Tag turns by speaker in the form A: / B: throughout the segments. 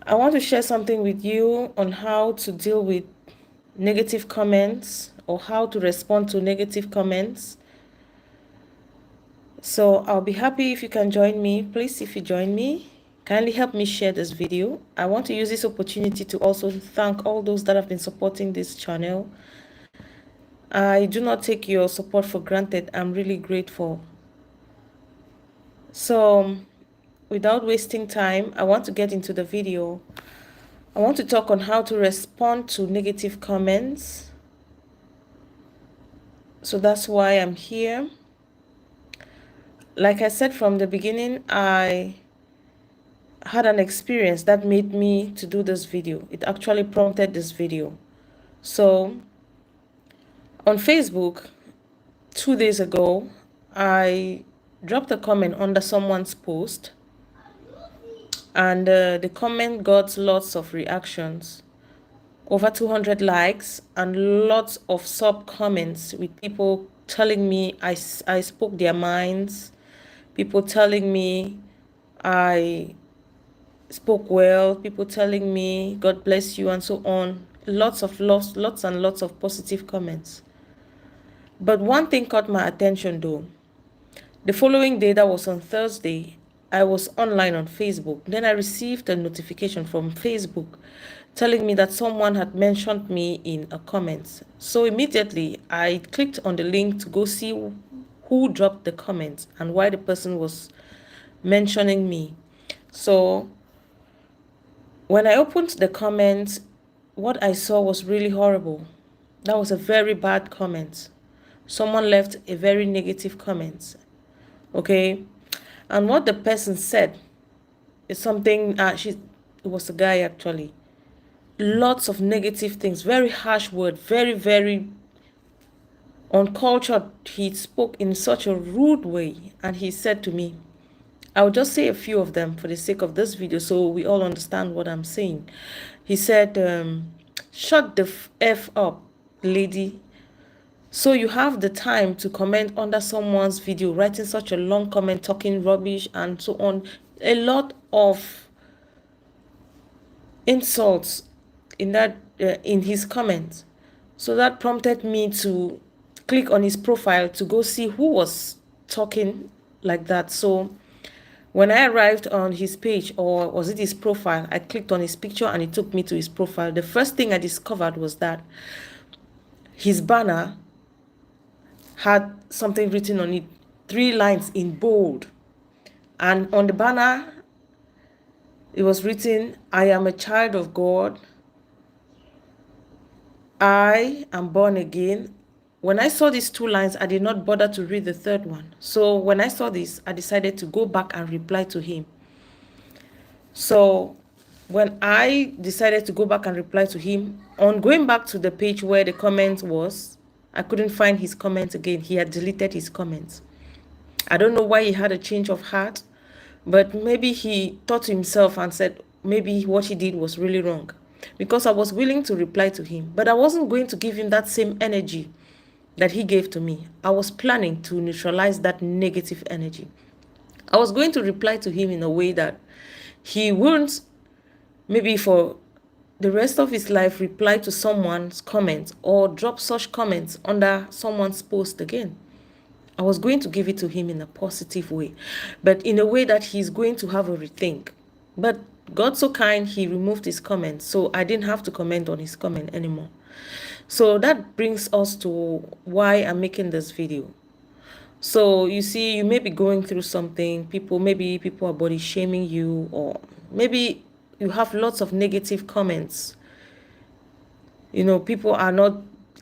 A: I want to share something with you on how to deal with negative comments or how to respond to negative comments. So I'll be happy if you can join me. Please, if you join me, kindly help me share this video. I want to use this opportunity to also thank all those that have been supporting this channel. I do not take your support for granted. I'm really grateful. So without wasting time, I want to get into the video. I want to talk on how to respond to negative comments. So that's why I'm here. Like I said from the beginning, I had an experience that made me to do this video. It actually prompted this video. So on Facebook, 2 days ago, I dropped a comment under someone's post, and the comment got lots of reactions, over 200 likes and lots of sub comments with people telling me I spoke their minds, people telling me I spoke well, people telling me God bless you and so on. Lots and lots of positive comments. But one thing caught my attention though. The following day, that was on Thursday, I was online on Facebook. Then I received a notification from Facebook telling me that someone had mentioned me in a comment. So immediately I clicked on the link to go see who dropped the comment and why the person was mentioning me. So when I opened the comment, what I saw was really horrible. That was a very bad comment. Someone left a very negative comment. Okay, and what the person said is something, it was a guy actually. Lots of negative things, very harsh word, very uncultured. He spoke in such a rude way, and he said to me, I'll just say a few of them for the sake of this video so we all understand what I'm saying. He said, shut the F up, lady. So you have the time to comment under someone's video, writing such a long comment, talking rubbish and so on. A lot of insults in that in his comments. So that prompted me to click on his profile to go see who was talking like that. So when I arrived on his page, or was it his profile, I clicked on his picture and it took me to his profile. The first thing I discovered was that his banner had something written on it, 3 lines in bold. And on the banner, it was written, I am a child of God. I am born again. When I saw these 2 lines, I did not bother to read the third one. So when I saw this, I decided to go back and reply to him. So when I decided to go back and reply to him, on going back to the page where the comment was, I couldn't find his comment again. He had deleted his comments. I don't know why he had a change of heart, but maybe he thought to himself and said maybe what he did was really wrong, because I was willing to reply to him, but I wasn't going to give him that same energy that he gave to me. I was planning to neutralize that negative energy. I was going to reply to him in a way that he wouldn't, maybe for the rest of his life, reply to someone's comment or drop such comments under someone's post again. I was going to give it to him in a positive way, but in a way that he's going to have a rethink. But God so kind, he removed his comment, so I didn't have to comment on his comment anymore. So that brings us to why I'm making this video. So you see, you may be going through something, maybe people are body shaming you, or maybe you have lots of negative comments. You know, people are not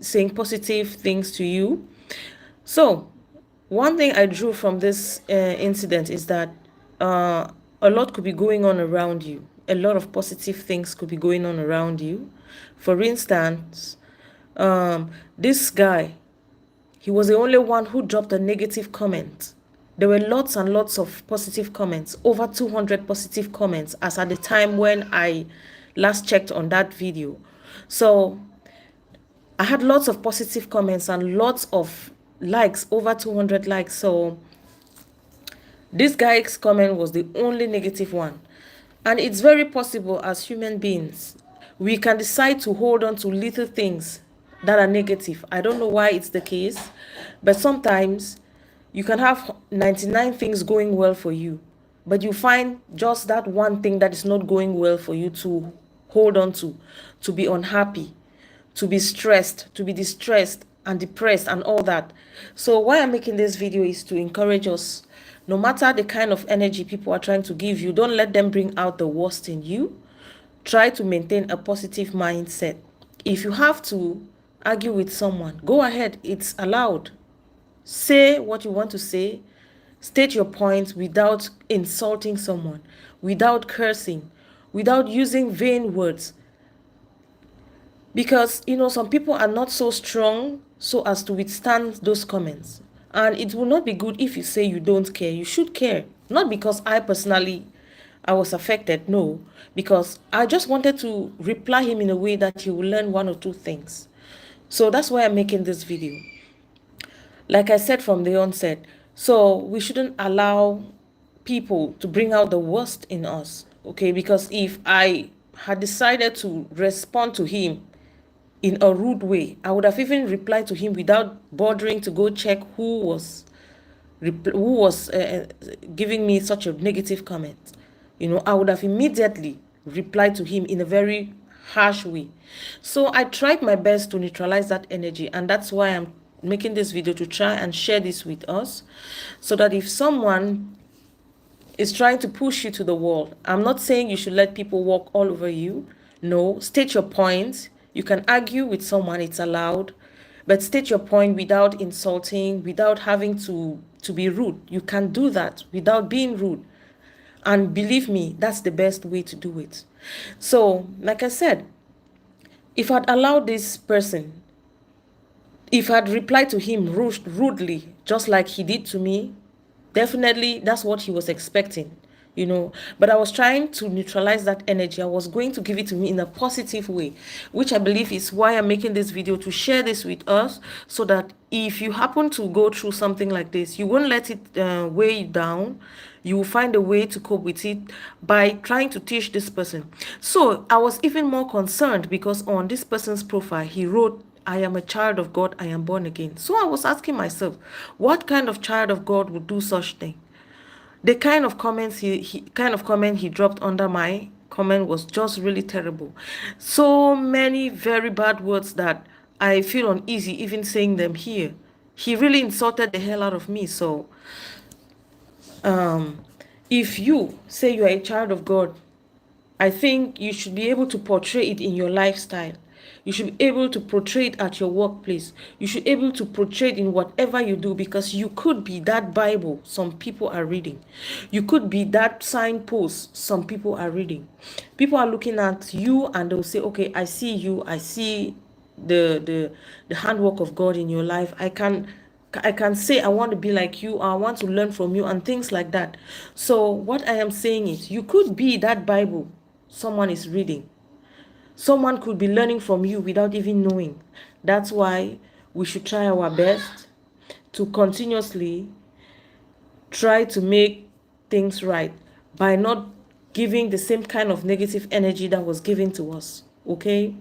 A: saying positive things to you. So one thing I drew from this incident is that a lot could be going on around you. A lot of positive things could be going on around you. For instance, this guy, he was the only one who dropped a negative comment. There were lots and lots of positive comments, over 200 positive comments as at the time when I last checked on that video. So I had lots of positive comments and lots of likes, over 200 likes. So this guy's comment was the only negative one. And it's very possible as human beings, we can decide to hold on to little things that are negative. I don't know why it's the case, but sometimes you can have 99 things going well for you, but you find just that one thing that is not going well for you to hold on to be unhappy, to be stressed, to be distressed and depressed and all that. So why I'm making this video is to encourage us, no matter the kind of energy people are trying to give you, don't let them bring out the worst in you. Try to maintain a positive mindset. If you have to argue with someone, go ahead, it's allowed. Say what you want to say, state your point without insulting someone, without cursing, without using vain words. Because, some people are not so strong so as to withstand those comments. And it will not be good if you say you don't care. You should care. Not because I was affected, no. Because I just wanted to reply him in a way that he will learn one or two things. So that's why I'm making this video. Like I said from the onset, so we shouldn't allow people to bring out the worst in us, okay? Because if I had decided to respond to him in a rude way, I would have even replied to him without bothering to go check who was giving me such a negative comment. I would have immediately replied to him in a very harsh way. So I tried my best to neutralize that energy, and that's why I'm making this video, to try and share this with us, so that if someone is trying to push you to the wall, I'm not saying you should let people walk all over you. No, state your point. You can argue with someone, it's allowed, but state your point without insulting, without having to be rude. You can do that without being rude. And believe me, that's the best way to do it. So, like I said, if I'd allowed this person, if I'd replied to him rudely, just like he did to me, definitely that's what he was expecting, But I was trying to neutralize that energy. I was going to give it to me in a positive way, which I believe is why I'm making this video, to share this with us, so that if you happen to go through something like this, you won't let it weigh you down. You will find a way to cope with it by trying to teach this person. So I was even more concerned because on this person's profile, he wrote, "I am a child of God, I am born again." So I was asking myself, what kind of child of God would do such thing? The kind of comments comment he dropped under my comment was just really terrible. So many very bad words that I feel uneasy even saying them here. He really insulted the hell out of me. So if you say you are a child of God, I think you should be able to portray it in your lifestyle. You should be able to portray it at your workplace. You should be able to portray it in whatever you do, because you could be that Bible some people are reading. You could be that signpost some people are reading. People are looking at you and they'll say, okay, I see you. I see the handwork of God in your life. I can say I want to be like you, or I want to learn from you, and things like that. So what I am saying is, you could be that Bible someone is reading. Someone could be learning from you without even knowing. That's why we should try our best to continuously try to make things right by not giving the same kind of negative energy that was given to us. Okay?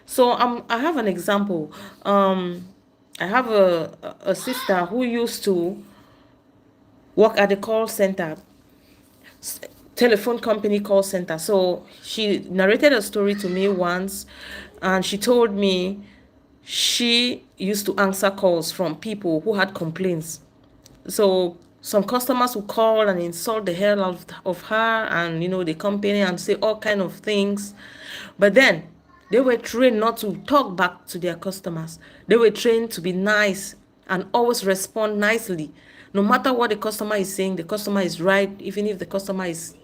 A: So I have an example. I have a sister who used to work at the call center, telephone company call center. So she narrated a story to me once, and she told me she used to answer calls from people who had complaints. So some customers would call and insult the hell out of her and the company, and say all kind of things. But then they were trained not to talk back to their customers. They were trained to be nice and always respond nicely. No matter what the customer is saying, the customer is right. Even if the customer is,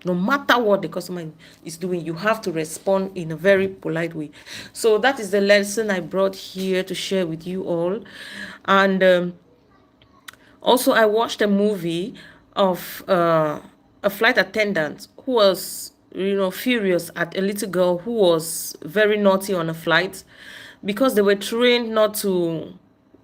A: no matter what the customer is doing, you have to respond in a very polite way. So that is the lesson I brought here to share with you all. And also, I watched a movie of a flight attendant who was, furious at a little girl who was very naughty on a flight, because they were trained not to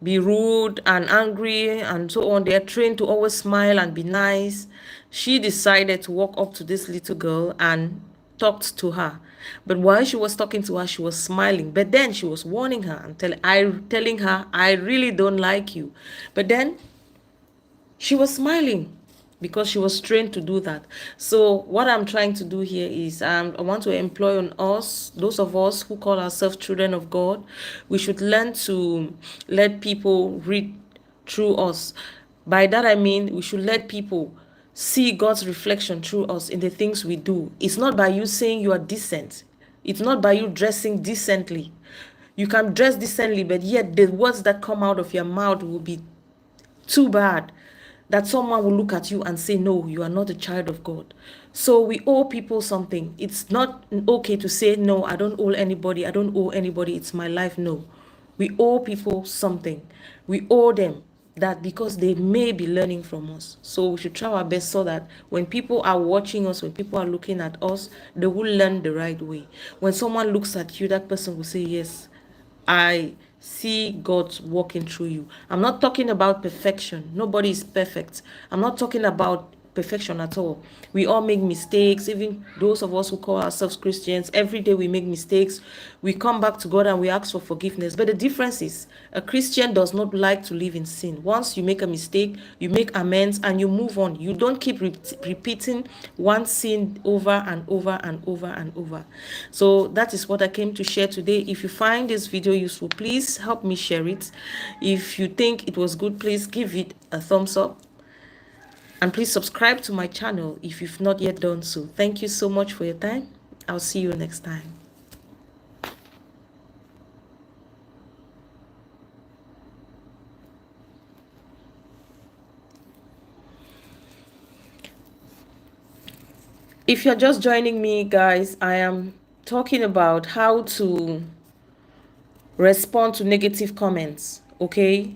A: be rude and angry and so on. They are trained to always smile and be nice. She decided to walk up to this little girl and talked to her. But while she was talking to her, she was smiling. But then she was warning her and telling her, I really don't like you. But then she was smiling because she was trained to do that. So what I'm trying to do here is I want to employ on us, those of us who call ourselves children of God, we should learn to let people read through us. By that I mean we should let people see God's reflection through us in the things we do. It's not by you saying you are decent. It's not by you dressing decently. You can dress decently, but yet the words that come out of your mouth will be too bad that someone will look at you and say, no, you are not a child of God. So we owe people something. It's not okay to say, no, I don't owe anybody. I don't owe anybody. It's my life. No, we owe people something. We owe them that because they may be learning from us. So we should try our best so that when people are watching us, when people are looking at us, they will learn the right way. When someone looks at you, that person will say, yes, I see God working through you. I'm not talking about perfection. Nobody is perfect. I'm not talking about perfection at all. We all make mistakes, even those of us who call ourselves Christians. Every day we make mistakes. We come back to God and we ask for forgiveness. But the difference is a Christian does not like to live in sin. Once you make a mistake, you make amends and you move on. You don't keep repeating one sin over and over and over and over. So that is what I came to share today. If you find this video useful, please help me share it. If you think it was good, please give it a thumbs up. And please subscribe to my channel if you've not yet done so. Thank you so much for your time. I'll see you next time. If you're just joining me, guys, I am talking about how to respond to negative comments, okay?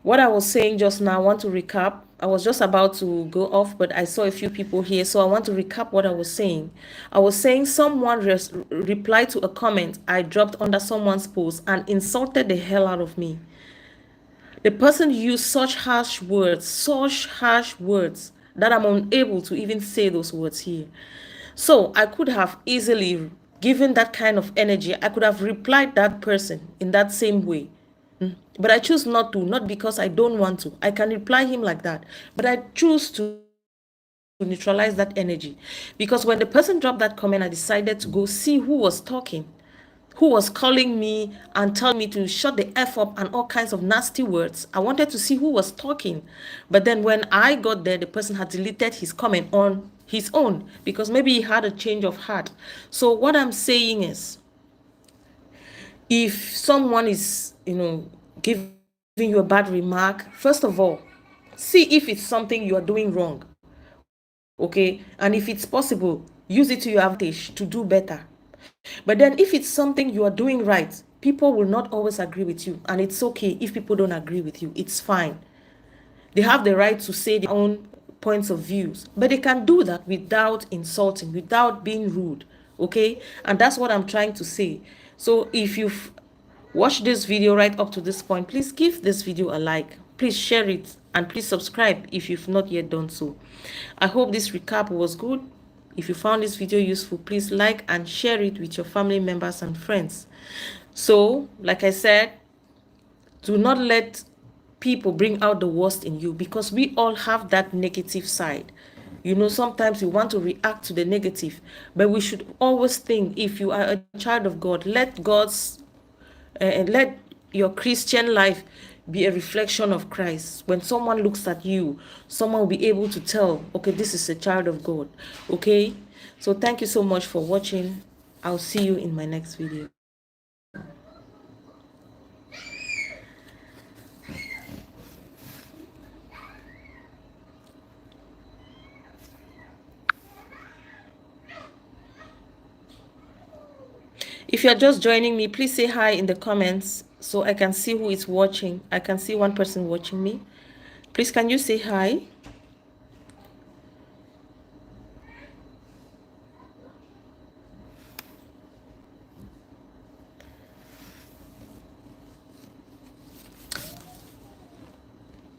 A: What I was saying just now, I want to recap. I was just about to go off, but I saw a few people here, so I want to recap what I was saying. I was saying someone replied to a comment I dropped under someone's post and insulted the hell out of me. The person used such harsh words that I'm unable to even say those words here. So I could have easily given that kind of energy. I could have replied that person in that same way. But I choose not to, not because I don't want to. I can reply him like that. But I choose to neutralize that energy. Because when the person dropped that comment, I decided to go see who was talking, who was calling me and telling me to shut the F up and all kinds of nasty words. I wanted to see who was talking. But then when I got there, the person had deleted his comment on his own because maybe he had a change of heart. So what I'm saying is, if someone is, giving you a bad remark, first of all, see if it's something you are doing wrong. Okay? And if it's possible, use it to your advantage to do better. But then if it's something you are doing right, people will not always agree with you. And it's okay if people don't agree with you. It's fine. They have the right to say their own points of views. But they can do that without insulting, without being rude. Okay? And that's what I'm trying to say. So if you've watched this video right up to this point, please give this video a like. Please share it. And please subscribe if you've not yet done so. I hope this recap was good. If you found this video useful, please like and share it with your family members and friends. So, like I said, do not let people bring out the worst in you because we all have that negative side. Sometimes we want to react to the negative, but we should always think if you are a child of God, let your Christian life be a reflection of Christ. When someone looks at you, someone will be able to tell, okay, this is a child of God. Okay? So thank you so much for watching. I'll see you in my next video. If you're just joining me, please say hi in the comments so I can see who is watching. I can see one person watching me. Please, can you say hi?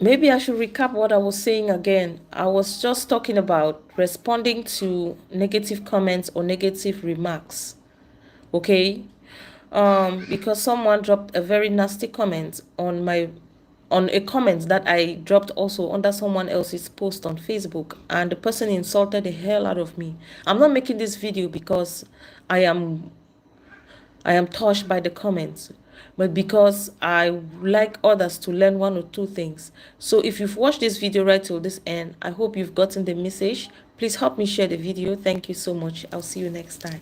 A: Maybe I should recap what I was saying again. I was just talking about responding to negative comments or negative remarks. Okay, because someone dropped a very nasty comment on a comment that I dropped also under someone else's post on Facebook, and the person insulted the hell out of me. I'm not making this video because I am touched by the comments, but because I like others to learn one or two things. So if you've watched this video right till this end, I hope you've gotten the message. Please help me share the video. Thank you so much. I'll see you next time.